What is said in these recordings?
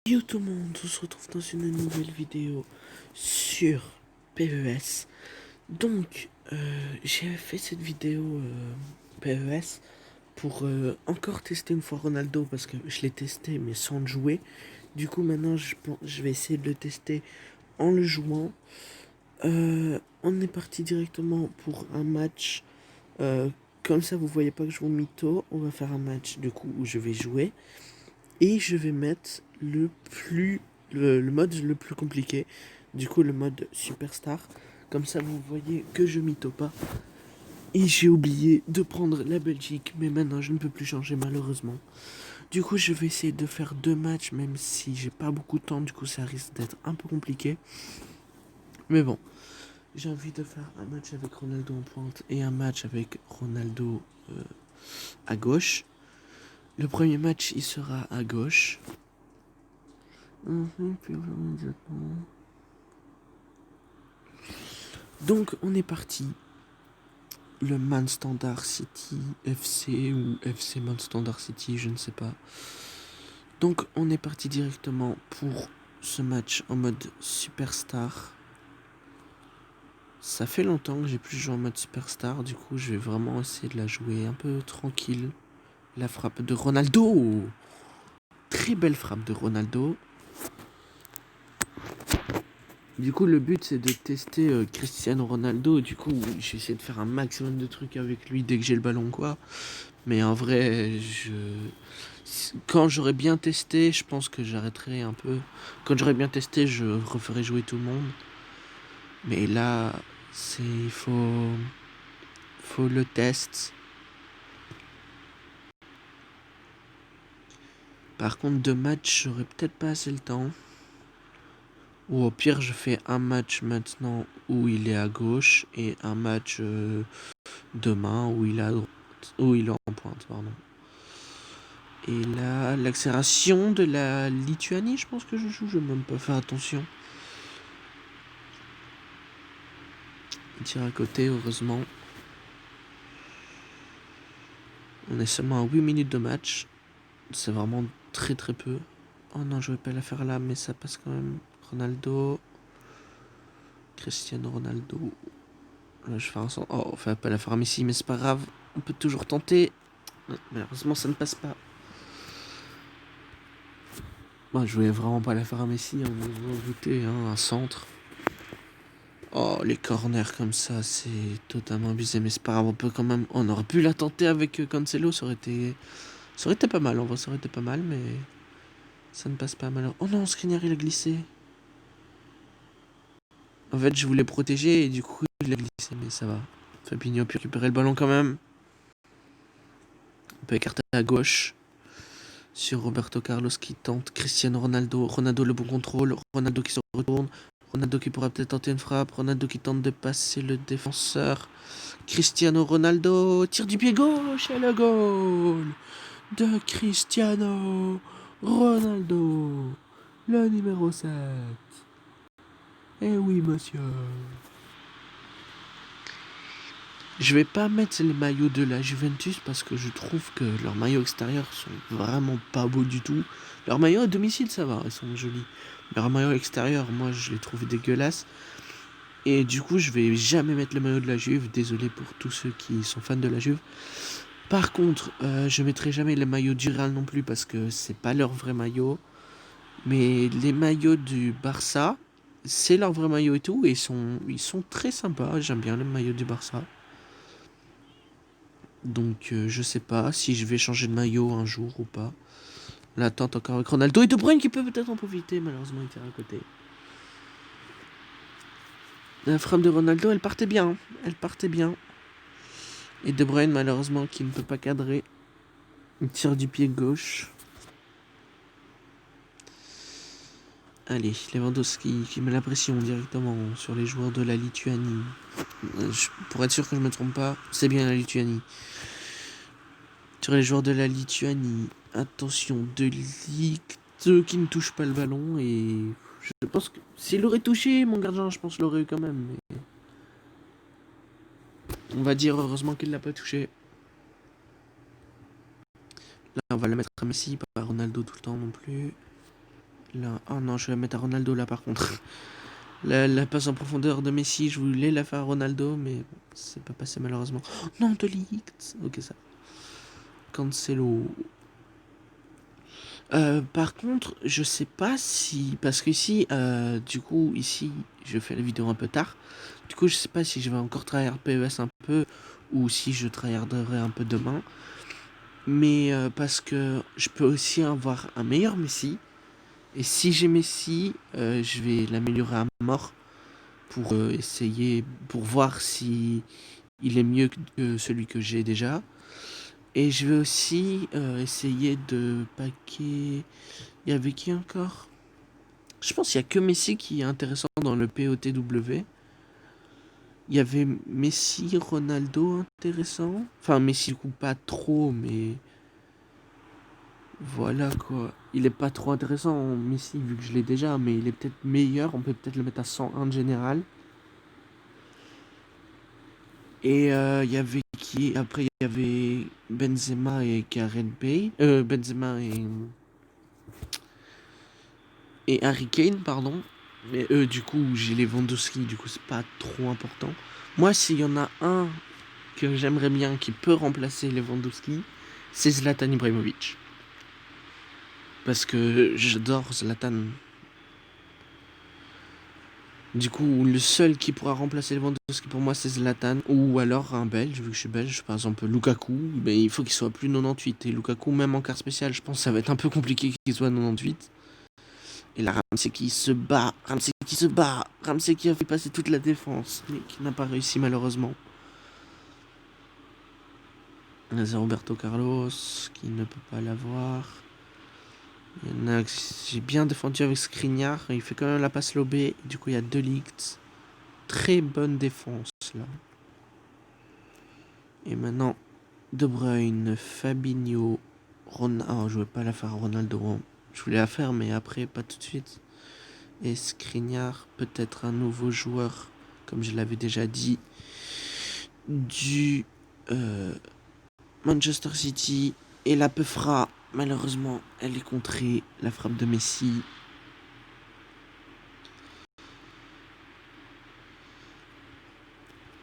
Yo tout le monde, on se retrouve dans une nouvelle vidéo sur PES. Donc, j'ai fait cette vidéo PES pour encore tester une fois Ronaldo parce que je l'ai testé mais sans le jouer. Du coup, maintenant, je vais essayer de le tester en le jouant. On est parti directement pour un match. Euh, Comme ça, vous voyez pas que je joue au mytho. On va faire un match du coup où je vais jouer. Et je vais mettre le mode le plus compliqué. Du coup, le mode Superstar. Comme ça, vous voyez que je mytho pas. Et j'ai oublié de prendre la Belgique. Mais maintenant, je ne peux plus changer malheureusement. Du coup, je vais essayer de faire deux matchs. Même si j'ai pas beaucoup de temps. Du coup, ça risque d'être un peu compliqué. Mais bon. J'ai envie de faire un match avec Ronaldo en pointe. Et un match avec Ronaldo à gauche. Le premier match, il sera à gauche. Donc on est parti. Le Man Standard City FC ou FC Man Standard City, je ne sais pas. Donc on est parti directement pour ce match en mode Superstar. Ça fait longtemps que j'ai plus joué en mode Superstar, du coup je vais vraiment essayer de la jouer un peu tranquille. La frappe de Ronaldo. Très belle frappe de Ronaldo. Du coup, le but c'est de tester Cristiano Ronaldo. Du coup, j'essaie de faire un maximum de trucs avec lui dès que j'ai le ballon, quoi. Mais en vrai, quand j'aurais bien testé, je pense que j'arrêterai un peu. Quand j'aurais bien testé, je referai jouer tout le monde. Mais là, il faut le test. Par contre, deux matchs, j'aurais peut-être pas assez le temps. Ou au pire, je fais un match maintenant où il est à gauche et un match demain où il est à droite, où il est en pointe, pardon. Et là, l'accélération de la Lituanie, je pense que je joue, je n'ai même pas fait attention. Il tire à côté, heureusement. On est seulement à 8 minutes de match. C'est vraiment très très peu. Oh non, je vais pas la faire là, mais ça passe quand même. Ronaldo. Cristiano Ronaldo. Là, je fais un centre. Oh, on fait pas la faire à Messi, mais c'est pas grave. On peut toujours tenter. Malheureusement, ça ne passe pas. Moi, je voulais vraiment pas la faire à Messi, hein, vous en doutez, hein, un centre. Oh, les corners comme ça, c'est totalement abusé, mais c'est pas grave, on peut quand même. On aurait pu la tenter avec Cancelo, ça aurait été pas mal, en vrai, ça aurait été pas mal, mais ça ne passe pas mal. Oh non, Skriniar, il a glissé. En fait, je voulais protéger et du coup, il a glissé, mais ça va. Fabinho a pu récupérer le ballon quand même. On peut écarter à gauche sur Roberto Carlos qui tente Cristiano Ronaldo. Ronaldo le bon contrôle, Ronaldo qui se retourne. Ronaldo qui pourra peut-être tenter une frappe. Ronaldo qui tente de passer le défenseur. Cristiano Ronaldo tire du pied gauche et le goal de Cristiano Ronaldo, le numéro 7. Eh oui, monsieur. Je vais pas mettre les maillots de la Juventus parce que je trouve que leurs maillots extérieurs sont vraiment pas beaux du tout. Leurs maillots à domicile, ça va, ils sont jolis. Leurs maillots extérieurs, moi, je les trouve dégueulasses. Et du coup, je vais jamais mettre le maillot de la Juve. Désolé pour tous ceux qui sont fans de la Juve. Par contre, je mettrai jamais les maillots du Real non plus parce que c'est pas leur vrai maillot. Mais les maillots du Barça, c'est leur vrai maillot et tout. Et ils sont très sympas. J'aime bien les maillots du Barça. Donc je sais pas si je vais changer de maillot un jour ou pas. L'attente encore avec Ronaldo et De Bruyne qui peut peut-être en profiter. Malheureusement, il tire à côté. La frappe de Ronaldo, elle partait bien. Elle partait bien. Et De Bruyne, malheureusement, qui ne peut pas cadrer. Il tire du pied gauche. Allez, Lewandowski qui met la pression directement sur les joueurs de la Lituanie. Pour être sûr que je ne me trompe pas, c'est bien la Lituanie. Sur les joueurs de la Lituanie, attention, De Ligt qui ne touche pas le ballon et je pense que s'il aurait touché, mon gardien, je pense l'aurait eu quand même. Mais on va dire heureusement qu'il l'a pas touché. Là, on va le mettre à Messi, pas à Ronaldo tout le temps non plus. là. Oh non, je vais la mettre à Ronaldo là par contre. La passe en profondeur de Messi, je voulais la faire à Ronaldo, mais bon, c'est pas passé malheureusement. Oh, non, de Ligt. Ok, ça. Cancelo. Par contre, je sais pas si. Parce que ici, du coup, ici, je fais la vidéo un peu tard. Du coup, je sais pas si je vais encore travailler PES un peu ou si je travaillerai un peu demain. Mais parce que je peux aussi avoir un meilleur Messi. Et si j'ai Messi, je vais l'améliorer à mort pour essayer, pour voir si il est mieux que celui que j'ai déjà. Et je vais aussi essayer de paquer. Il y avait qui encore? Je pense qu'il n'y a que Messi qui est intéressant dans le POTW. Il y avait Messi, Ronaldo intéressant. Enfin, Messi, du coup, pas trop, mais voilà quoi. Il est pas trop intéressant, Messi, vu que je l'ai déjà, mais il est peut-être meilleur. On peut peut-être le mettre à 101 de général. Et il y avait qui? Après, il y avait Benzema et Gareth Bale. Benzema et Harry Kane, pardon. Mais du coup, j'ai les Lewandowski, du coup, c'est pas trop important. Moi, s'il y en a un que j'aimerais bien qui peut remplacer Lewandowski, c'est Zlatan Ibrahimovic. Parce que j'adore Zlatan. Du coup, le seul qui pourra remplacer Lewandowski pour moi, c'est Zlatan. Ou alors un Belge, vu que je suis belge, par exemple Lukaku. Ben, il faut qu'il soit plus 98. Et Lukaku, même en quart spécial, je pense que ça va être un peu compliqué qu'il soit 98. Et là, Ramsey qui se bat, Ramsey qui se bat, Ramsey qui a fait passer toute la défense, mais qui n'a pas réussi malheureusement. Là, c'est Roberto Carlos qui ne peut pas l'avoir. Il y en a, j'ai bien défendu avec Skriniar, il fait quand même la passe lobée. Du coup, il y a De Ligt. Très bonne défense là. Et maintenant, De Bruyne, Fabinho, Ronaldo. Oh, je voulais pas la faire à Ronaldo. Hein. Je voulais la faire, mais après, pas tout de suite. Et Skriniar, peut-être un nouveau joueur, comme je l'avais déjà dit, du Manchester City. Et la Peufra, malheureusement, elle est contrée. La frappe de Messi.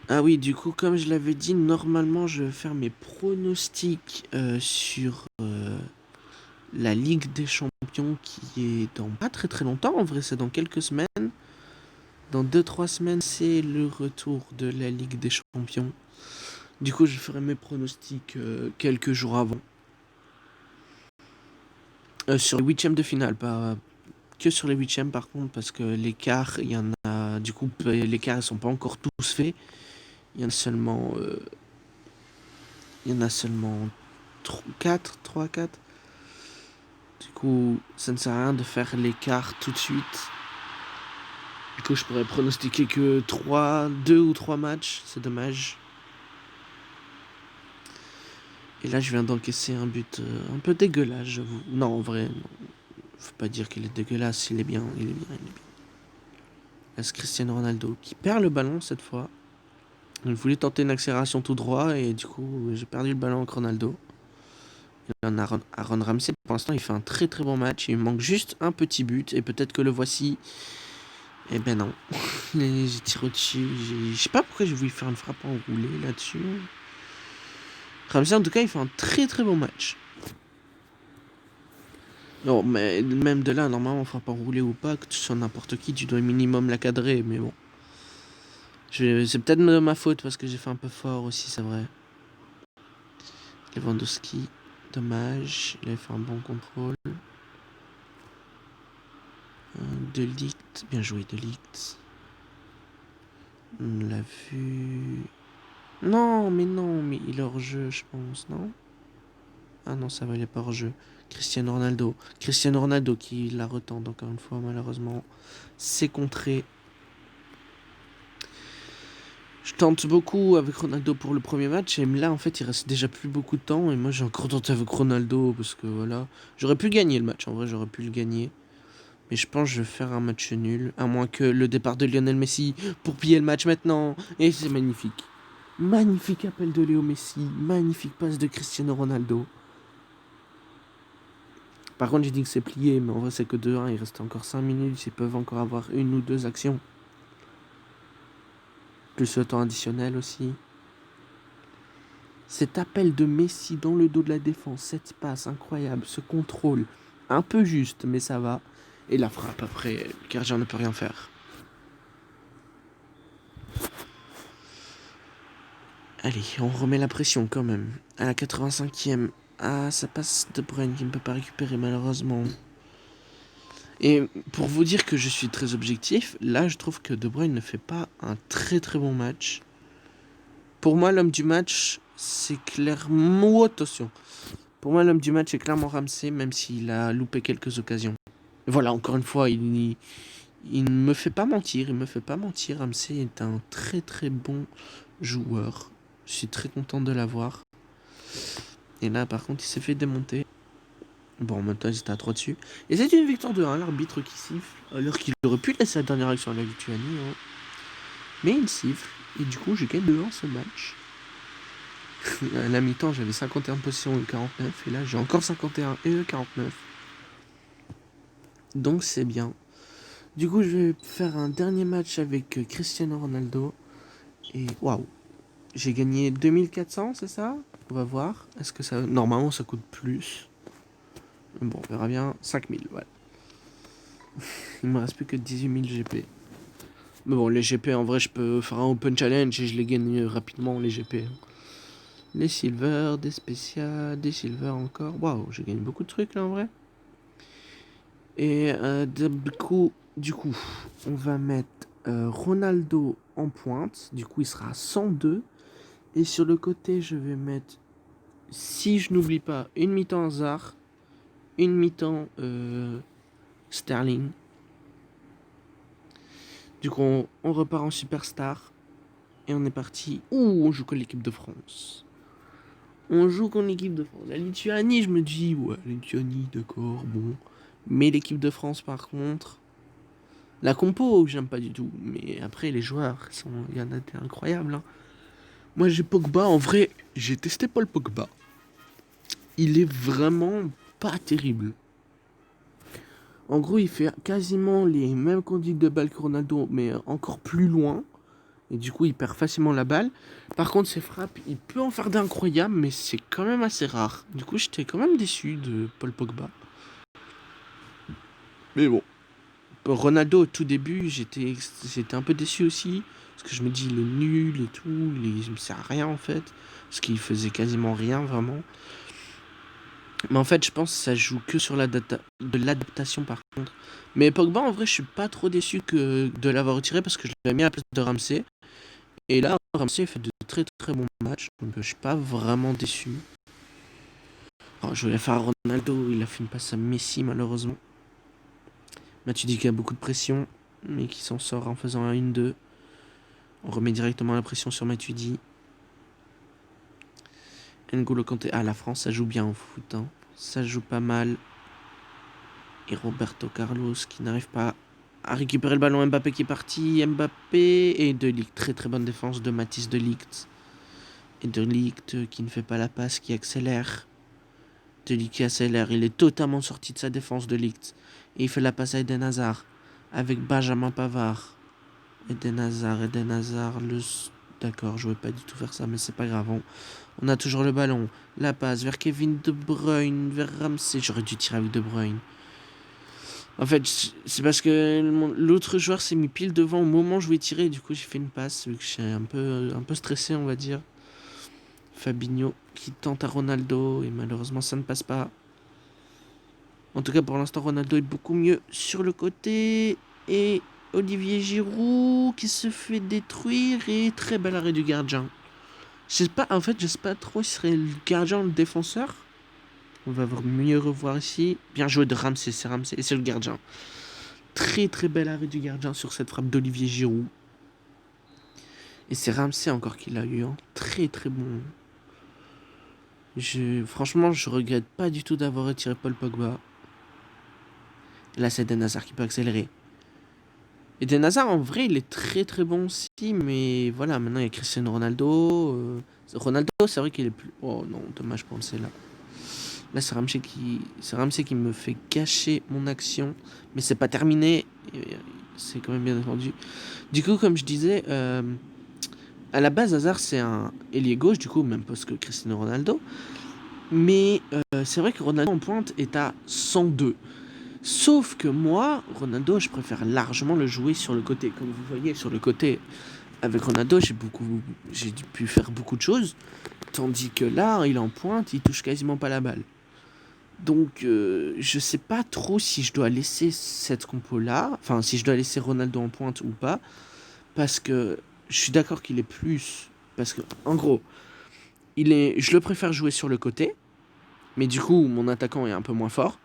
Ah oui, du coup, comme je l'avais dit, normalement, je vais faire mes pronostics sur la Ligue des Champions qui est dans pas très très longtemps. En vrai, c'est dans quelques semaines. Dans 2-3 semaines, c'est le retour de la Ligue des Champions. Du coup, je ferai mes pronostics quelques jours avant. Sur les huitièmes de finale, pas que sur les huitièmes par contre, parce que l'écart, il y en a. Du coup, les quarts, ils sont pas encore tous faits. Il y en a seulement. Il y en a seulement 4, 3, 4. Du coup, ça ne sert à rien de faire l'écart tout de suite. Du coup, je pourrais pronostiquer que 2 ou 3 matchs. C'est dommage. Et là, je viens d'encaisser un but un peu dégueulasse, j'avoue. Non, en vrai, non. Faut pas dire qu'il est dégueulasse. Il est bien, il est bien, il est bien. Là, c'est Cristiano Ronaldo qui perd le ballon cette fois. Il voulait tenter une accélération tout droit et du coup, j'ai perdu le ballon avec Ronaldo. Et là, Aaron Ramsey, pour l'instant, il fait un très très bon match. Il manque juste un petit but et peut-être que le voici. Eh ben non. J'ai tiré au-dessus. Je sais pas pourquoi j'ai voulu faire une frappe enroulée là-dessus. Ramsey, en tout cas, il fait un très très bon match. Non, mais même de là, normalement, frappe enroulée ou pas, que tu sois n'importe qui, tu dois minimum la cadrer. Mais bon. C'est peut-être de ma faute parce que j'ai fait un peu fort aussi, c'est vrai. Lewandowski, dommage. Il avait fait un bon contrôle. De Ligt, bien joué De Ligt. On l'a vu. Non, mais il est hors jeu, je pense, non? Ah non, ça va, il est pas hors jeu. Cristiano Ronaldo. Cristiano Ronaldo qui la retente encore une fois, malheureusement. C'est contré. Je tente beaucoup avec Ronaldo pour le premier match. Et là, en fait, il reste déjà plus beaucoup de temps. Et moi, j'ai encore tenté avec Ronaldo parce que voilà. J'aurais pu gagner le match, en vrai, j'aurais pu le gagner. Mais je pense que je vais faire un match nul. À moins que le départ de Lionel Messi pour piller le match maintenant. Et c'est magnifique. Magnifique appel de Léo Messi. Magnifique passe de Cristiano Ronaldo. Par contre, j'ai dit que c'est plié, mais en vrai, c'est que 2-1. Il reste encore 5 minutes. Ils peuvent encore avoir une ou deux actions. Plus le temps additionnel aussi. Cet appel de Messi dans le dos de la défense, cette passe incroyable, ce contrôle, un peu juste, mais ça va. Et la frappe après, le gardien ne peut rien faire. Allez, on remet la pression quand même. À la 85e. Ah, ça passe De Bruyne qui ne peut pas récupérer malheureusement. Et pour vous dire que je suis très objectif, là je trouve que De Bruyne ne fait pas un très très bon match. Pour moi, l'homme du match, c'est clairement... Oh, attention. Pour moi, l'homme du match, c'est clairement Ramsey, même s'il a loupé quelques occasions. Voilà, encore une fois, il ne me fait pas mentir. Il me fait pas mentir. Ramsey est un très très bon joueur. Je suis très content de l'avoir. Et là, par contre, il s'est fait démonter. Bon, maintenant, ils étaient à 3 dessus. Et c'est une victoire de 1, l'arbitre qui siffle. Alors qu'il aurait pu laisser la dernière action à la Lituanie. Hein. Mais il siffle. Et du coup, j'ai gagné 2-1 ce match. À la mi-temps, j'avais 51 positions et 49. Et là, j'ai encore 51 et 49. Donc, c'est bien. Du coup, je vais faire un dernier match avec Cristiano Ronaldo. Et waouh, j'ai gagné 2400, c'est ça? On va voir. Est-ce que ça... Normalement, ça coûte plus. Bon, on verra bien. 5000, ouais. Il me reste plus que 18 000 GP. Mais bon, les GP, en vrai, je peux faire un open challenge et je les gagne rapidement, les GP. Les silver, des spéciales, des silver encore. Waouh, j'ai gagné beaucoup de trucs là en vrai. Et du coup, on va mettre Ronaldo en pointe. Du coup, il sera à 102. Et sur le côté, je vais mettre, si je n'oublie pas, une mi-temps Hazard, une mi-temps Sterling. Du coup, on repart en superstar. Et on est parti. Ouh, on joue contre l'équipe de France. On joue contre l'équipe de France. La Lituanie, je me dis, ouais, la Lituanie, d'accord, bon. Mais l'équipe de France, par contre, la compo, j'aime pas du tout. Mais après, les joueurs, il y en a des incroyables. Hein. Moi, j'ai Pogba. En vrai, j'ai testé Paul Pogba. Il est vraiment pas terrible. En gros, il fait quasiment les mêmes conduites de balle que Ronaldo, mais encore plus loin. Et du coup, il perd facilement la balle. Par contre, ses frappes, il peut en faire d'incroyables, mais c'est quand même assez rare. Du coup, j'étais quand même déçu de Paul Pogba. Mais bon. Ronaldo, au tout début, j'étais un peu déçu aussi. Parce que je me dis, il est nul et tout. Il me sert à rien, en fait. Parce qu'il faisait quasiment rien, vraiment. Mais en fait, je pense que ça joue que sur de l'adaptation, par contre. Mais Pogba, en vrai, je suis pas trop déçu de l'avoir retiré parce que je l'avais mis à la place de Ramsey. Et là, Ramsey fait de très très bons matchs, donc je suis pas vraiment déçu. Alors, je voulais faire Ronaldo, il a fait une passe à Messi malheureusement. Matuidi qui a beaucoup de pression, mais qui s'en sort en faisant un 1-2. On remet directement la pression sur Matuidi. N'Golo Kanté, la France, ça joue bien au foot, hein. Ça joue pas mal. Et Roberto Carlos qui n'arrive pas à récupérer le ballon. Mbappé qui est parti, Mbappé et De Ligt. Très très bonne défense de Mathis De Ligt. Et De Ligt qui ne fait pas la passe, qui accélère. De Ligt qui accélère. Il est totalement sorti de sa défense, De Ligt. Et il fait la passe à Eden Hazard. Avec Benjamin Pavard. Eden Hazard. D'accord, je ne voulais pas du tout faire ça, mais c'est pas grave. On a toujours le ballon. La passe vers Kevin De Bruyne, vers Ramsey. J'aurais dû tirer avec De Bruyne. En fait, c'est parce que l'autre joueur s'est mis pile devant au moment où je voulais tirer. Du coup, j'ai fait une passe, vu que je suis un peu stressé, on va dire. Fabinho qui tente à Ronaldo et malheureusement ça ne passe pas. En tout cas pour l'instant Ronaldo est beaucoup mieux sur le côté et Olivier Giroud qui se fait détruire et très bel arrêt du gardien. Je sais pas trop si serait le gardien ou le défenseur. On va mieux revoir ici. Bien joué de Ramsey, c'est Ramsey et c'est le gardien. Très très bel arrêt du gardien sur cette frappe d'Olivier Giroud. Et c'est Ramsey encore qui l'a eu. Hein. Très très bon. Franchement, je regrette pas du tout d'avoir retiré Paul Pogba. Là, c'est Eden Hazard qui peut accélérer. Eden Hazard, en vrai, il est très très bon aussi, mais voilà, maintenant il y a Cristiano Ronaldo. Ronaldo, c'est vrai qu'il est plus... Oh non, dommage pour le là. Là, c'est Ramsey qui me fait gâcher mon action. Mais c'est pas terminé. C'est quand même bien entendu. Du coup, comme je disais, à la base, Hazard, c'est un ailier gauche, du coup, même poste que Cristiano Ronaldo. Mais c'est vrai que Ronaldo en pointe est à 102. Sauf que moi, Ronaldo, je préfère largement le jouer sur le côté. Comme vous voyez, sur le côté, avec Ronaldo, j'ai pu faire beaucoup de choses. Tandis que là, il est en pointe, il touche quasiment pas la balle. Donc, je sais pas trop si je dois laisser cette compo-là, enfin, si je dois laisser Ronaldo en pointe ou pas, parce que je suis d'accord qu'il est plus, parce que, en gros, je le préfère jouer sur le côté, mais du coup, mon attaquant est un peu moins fort.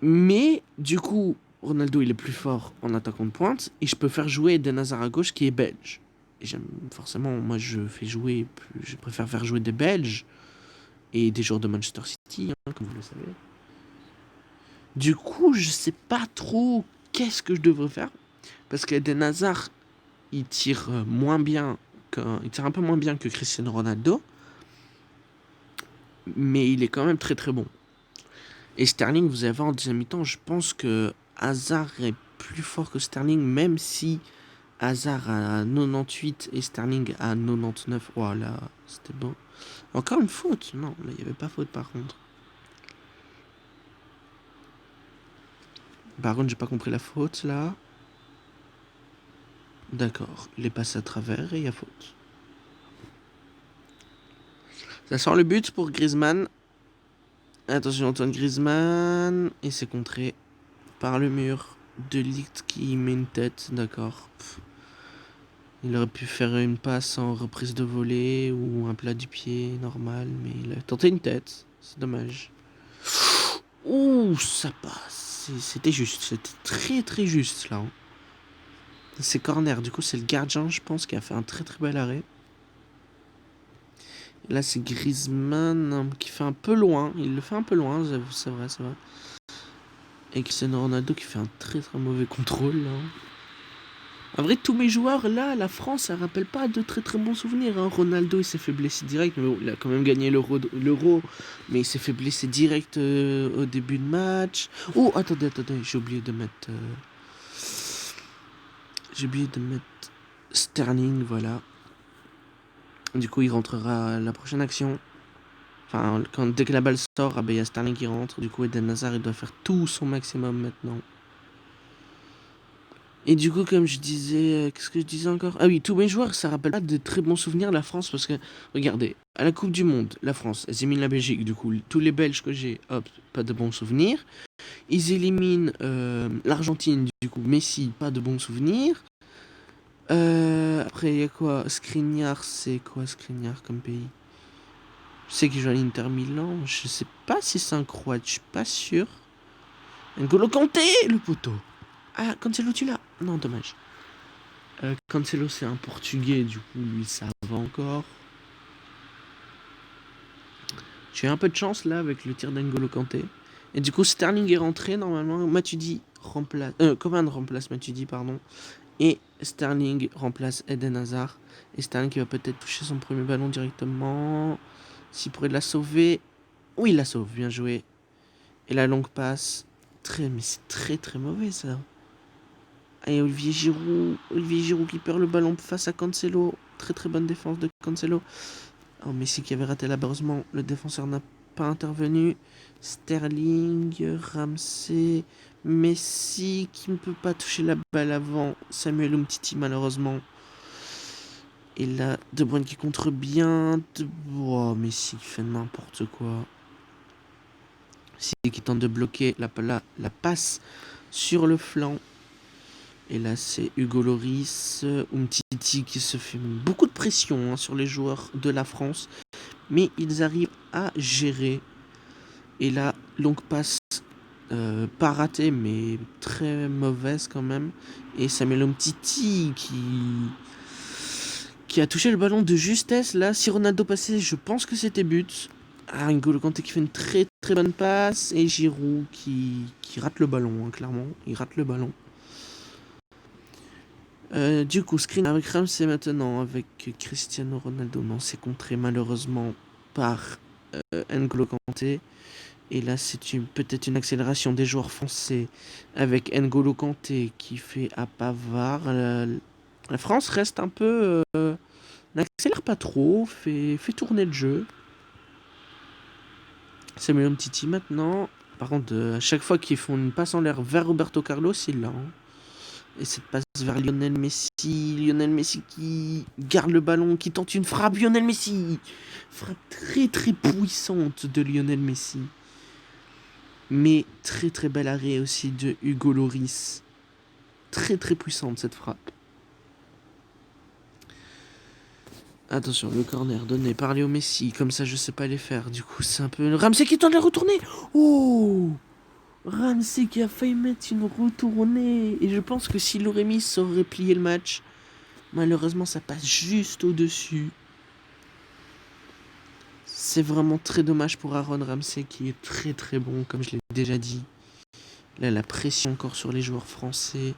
Mais, du coup, Ronaldo, il est plus fort en attaquant de pointe, et je peux faire jouer Eden Hazard à gauche, qui est belge. Et j'aime, forcément, moi, je préfère faire jouer des Belges, et des joueurs de Manchester City, hein, comme vous le savez. Du coup, je sais pas trop qu'est-ce que je devrais faire. Parce qu'Eden Hazard, il tire il tire un peu moins bien que Cristiano Ronaldo. Mais il est quand même très très bon. Et Sterling, vous allez voir en deuxième mi-temps, je pense que Hazard est plus fort que Sterling, même si Hazard a 98 et Sterling a 99. Voilà, c'était bon. Encore une faute. Non, là, il n'y avait pas faute par contre. Par contre, j'ai pas compris la faute là. D'accord, il est passé à travers et il y a faute. Ça sort le but pour Griezmann. Attention, Antoine Griezmann. Et c'est contré par le mur. De Ligt qui met une tête, d'accord. Il aurait pu faire une passe en reprise de volée ou un plat du pied normal, mais il a tenté une tête. C'est dommage. Ouh, ça passe. C'était juste. C'était très très juste là. C'est corner. Du coup, c'est le gardien, je pense, qui a fait un très très bel arrêt. Là, c'est Griezmann qui fait un peu loin. Il le fait un peu loin, c'est vrai, c'est vrai. Et Cristiano Ronaldo qui fait un très très mauvais contrôle. Là. En vrai, tous mes joueurs, là, la France, ça rappelle pas de très très bons souvenirs. Hein. Ronaldo, il s'est fait blesser direct. Mais bon, il a quand même gagné l'Euro. Mais il s'est fait blesser direct au début de match. Oh, attendez, j'ai oublié de mettre... J'ai oublié de mettre Sterling, voilà. Du coup, il rentrera à la prochaine action. Enfin, dès que la balle sort, il y a Sterling qui rentre. Du coup, Eden Hazard, il doit faire tout son maximum maintenant. Et du coup, comme je disais, qu'est-ce que je disais encore? Ah oui, tous mes joueurs, ça rappelle pas de très bons souvenirs la France parce que, regardez, à la Coupe du Monde, la France, elle élimine la Belgique. Du coup, tous les Belges que j'ai, hop, pas de bons souvenirs. Ils éliminent l'Argentine, du coup, Messi, pas de bons souvenirs. Après, il y a quoi? Skriniar, c'est quoi Skriniar comme pays? Je sais qu'il joue à l'Inter Milan. Je sais pas si c'est un Croate, je suis pas sûr. N'Golo Kanté, le poteau. Ah, Cancelo, tu l'as? Non, dommage. Cancelo, c'est un Portugais, du coup, lui, ça va encore. J'ai eu un peu de chance là avec le tir d'N'Golo Kanté. Et du coup, Sterling est rentré normalement. Matuidi remplace. Coman remplace Matuidi, pardon. Et Sterling remplace Eden Hazard. Et Sterling qui va peut-être toucher son premier ballon directement. S'il pourrait la sauver. Oui, il la sauve, bien joué. Et la longue passe. Mais c'est très très mauvais ça. Et Olivier Giroud qui perd le ballon face à Cancelo. Très très bonne défense de Cancelo. Oh, Messi qui avait raté là, heureusement, le défenseur n'a pas intervenu. Sterling, Ramsey, Messi qui ne peut pas toucher la balle avant. Samuel Umtiti malheureusement. Et là, De Bruyne qui contre bien. Oh, Messi qui fait n'importe quoi. Messi qui tente de bloquer la passe sur le flanc. Et là, c'est Hugo Lloris, Umtiti qui se fait beaucoup de pression sur les joueurs de la France. Mais ils arrivent à gérer. Et là, longue passe, pas ratée, mais très mauvaise quand même. Et Samuel Umtiti qui a touché le ballon de justesse. Là, si Ronaldo passait, je pense que c'était but. Ah, N'Golo Kanté qui fait une très très bonne passe. Et Giroud qui rate le ballon, hein, clairement. Il rate le ballon. Du coup, screen avec Ramsey maintenant, avec Cristiano Ronaldo. Non, c'est contré malheureusement par N'Golo Kanté. Et là, c'est peut-être une accélération des joueurs français avec N'Golo Kanté qui fait à Pavard. La France reste un peu... n'accélère pas trop, fait tourner le jeu. Samuel Umtiti maintenant. Par contre, à chaque fois qu'ils font une passe en l'air vers Roberto Carlos, il l'a. Et cette passe vers Lionel Messi. Lionel Messi qui garde le ballon, qui tente une frappe. Lionel Messi. Frappe très très puissante de Lionel Messi. Mais très très bel arrêt aussi de Hugo Lloris. Très très puissante cette frappe. Attention, le corner donné par Léo Messi. Comme ça, je sais pas les faire. Du coup, c'est un peu... Ramsey qui tente de retourner. Oh, Ramsey qui a failli mettre une retournée. Et je pense que s'il aurait mis, ça aurait plié le match. Malheureusement, ça passe juste au-dessus. C'est vraiment très dommage pour Aaron Ramsey qui est très très bon, comme je l'ai déjà dit. Là, la pression encore sur les joueurs français,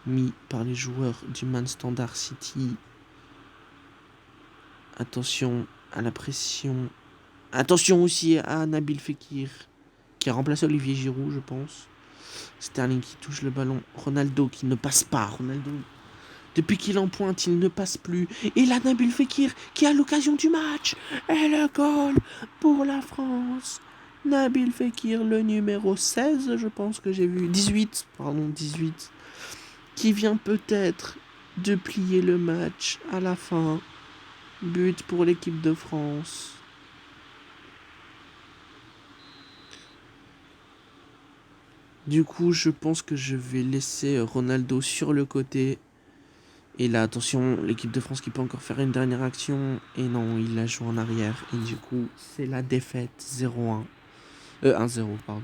mis par les joueurs du Man Standard City. Attention à la pression. Attention aussi à Nabil Fekir, qui a remplacé Olivier Giroud, je pense. Sterling qui touche le ballon. Ronaldo qui ne passe pas. Ronaldo, depuis qu'il en pointe, il ne passe plus. Et là, Nabil Fekir qui a l'occasion du match. Et le goal pour la France. Nabil Fekir, le numéro 16, je pense que j'ai vu. 18, pardon, 18. Qui vient peut-être de plier le match à la fin. But pour l'équipe de France. Du coup, je pense que je vais laisser Ronaldo sur le côté. Et là, attention, l'équipe de France qui peut encore faire une dernière action. Et non, il la joue en arrière. Et du coup, c'est la défaite 0-1. 1-0, pardon.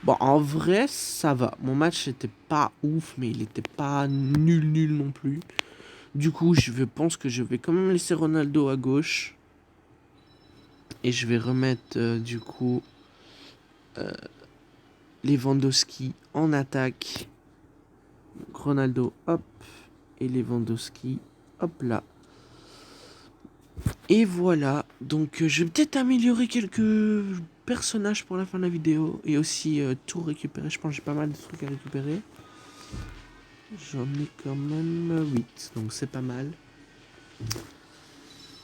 Bon, en vrai, ça va. Mon match n'était pas ouf, mais il n'était pas nul non plus. Du coup, je pense que je vais quand même laisser Ronaldo à gauche. Et je vais remettre, du coup, Lewandowski en attaque. Donc, Ronaldo, hop. Et Lewandowski, hop là. Et voilà. Donc, je vais peut-être améliorer quelques personnages pour la fin de la vidéo. Et aussi tout récupérer. Je pense que j'ai pas mal de trucs à récupérer. J'en ai quand même 8. Donc, c'est pas mal.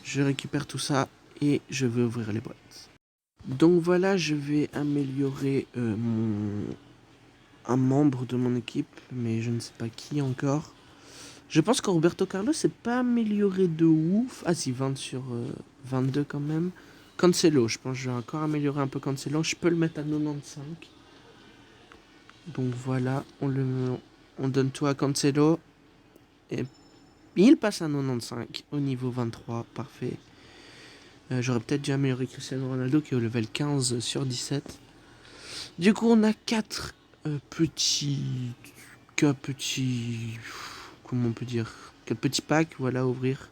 Je récupère tout ça. Et je vais ouvrir les boîtes. Donc voilà, je vais améliorer un membre de mon équipe, mais je ne sais pas qui encore. Je pense que Roberto Carlos s'est pas amélioré de ouf. Ah si, 20 sur 22 quand même. Cancelo, je pense que je vais encore améliorer un peu Cancelo. Je peux le mettre à 95. Donc voilà, on donne tout à Cancelo. Et il passe à 95 au niveau 23, parfait. J'aurais peut-être dû améliorer Cristiano Ronaldo qui est au level 15 sur 17. Du coup, on a 4 petits... Comment on peut dire 4 petits packs, voilà, à ouvrir.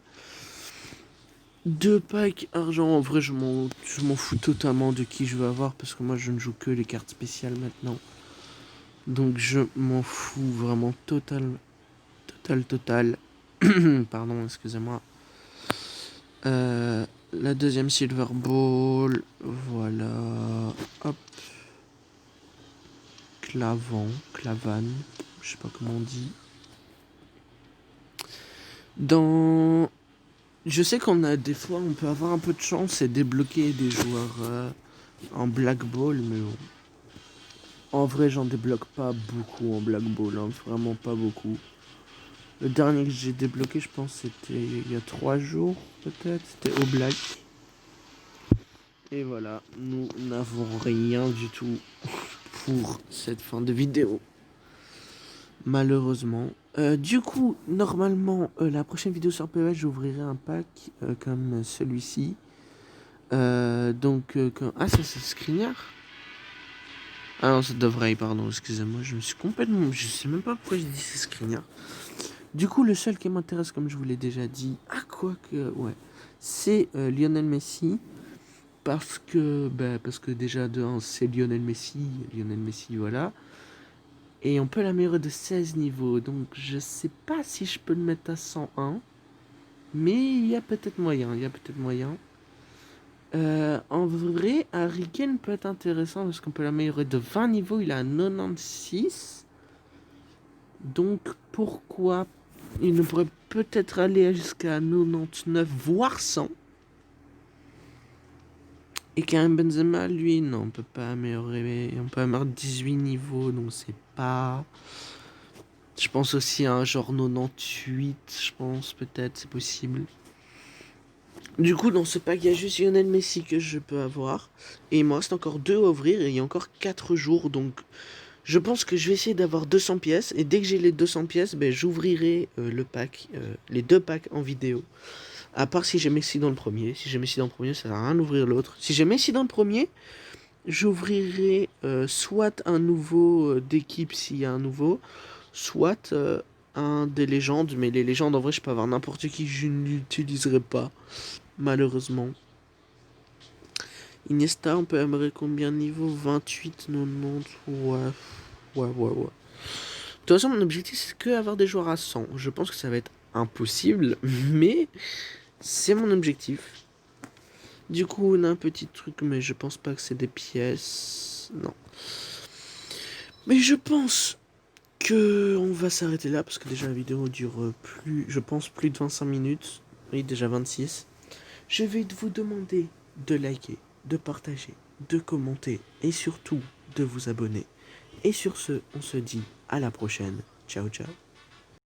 2 packs argent, en vrai, je m'en fous totalement de qui je veux avoir parce que moi, je ne joue que les cartes spéciales maintenant. Donc, je m'en fous vraiment total. Pardon, excusez-moi. La deuxième Silver Ball, voilà. Hop. Clavan, je sais pas comment on dit. Je sais qu'on a des fois, on peut avoir un peu de chance et débloquer des joueurs en Black Ball, mais bon. En vrai, j'en débloque pas beaucoup en Black Ball, hein, vraiment pas beaucoup. Le dernier que j'ai débloqué, je pense, c'était il y a 3 jours, peut-être. C'était au Black. Et voilà, nous n'avons rien du tout pour cette fin de vidéo. Malheureusement. Du coup, normalement, la prochaine vidéo sur PES, j'ouvrirai un pack comme celui-ci. Ah, ça c'est Skriniar. Ah non, c'est Dovray, pardon, excusez-moi, je me suis complètement... Je sais même pas pourquoi j'ai dit c'est Skriniar. Du coup, le seul qui m'intéresse, comme je vous l'ai déjà dit, ouais, c'est Lionel Messi. Parce que déjà, de 1, c'est Lionel Messi, voilà. Et on peut l'améliorer de 16 niveaux. Donc je sais pas si je peux le mettre à 101. Mais il y a peut-être moyen. En vrai, Harry Kane peut être intéressant parce qu'on peut l'améliorer de 20 niveaux. Il a un 96. Donc pourquoi il ne pourrait peut-être aller jusqu'à 99, voire 100. Et Karim Benzema, lui, non, on peut pas améliorer. On peut améliorer 18 niveaux, donc c'est pas. Je pense aussi à un genre 98, je pense, peut-être, c'est possible. Du coup, dans ce pack, il y a juste Lionel Messi que je peux avoir. Et il me reste encore 2 à ouvrir et il y a encore 4 jours. Donc, je pense que je vais essayer d'avoir 200 pièces. Et dès que j'ai les 200 pièces, ben, j'ouvrirai le pack, les 2 packs en vidéo. À part si j'ai Messi dans le premier. Si j'ai Messi dans le premier, ça sert à rien d'ouvrir l'autre. Si j'ai Messi dans le premier, j'ouvrirai soit un nouveau d'équipe s'il y a un nouveau, soit un des légendes. Mais les légendes, en vrai, je peux avoir n'importe qui, je n'utiliserai pas, malheureusement. Iniesta, on peut aimerait combien de niveaux? 28, 90, ouais. Ouais. De toute façon, mon objectif, c'est que avoir des joueurs à 100. Je pense que ça va être impossible, mais c'est mon objectif. Du coup, on a un petit truc, mais je pense pas que c'est des pièces. Non. Mais je pense que on va s'arrêter là, parce que déjà la vidéo dure plus, je pense, plus de 25 minutes. Oui, déjà 26. Je vais vous demander de liker, de partager, de commenter et surtout de vous abonner. Et sur ce, on se dit à la prochaine. Ciao, ciao.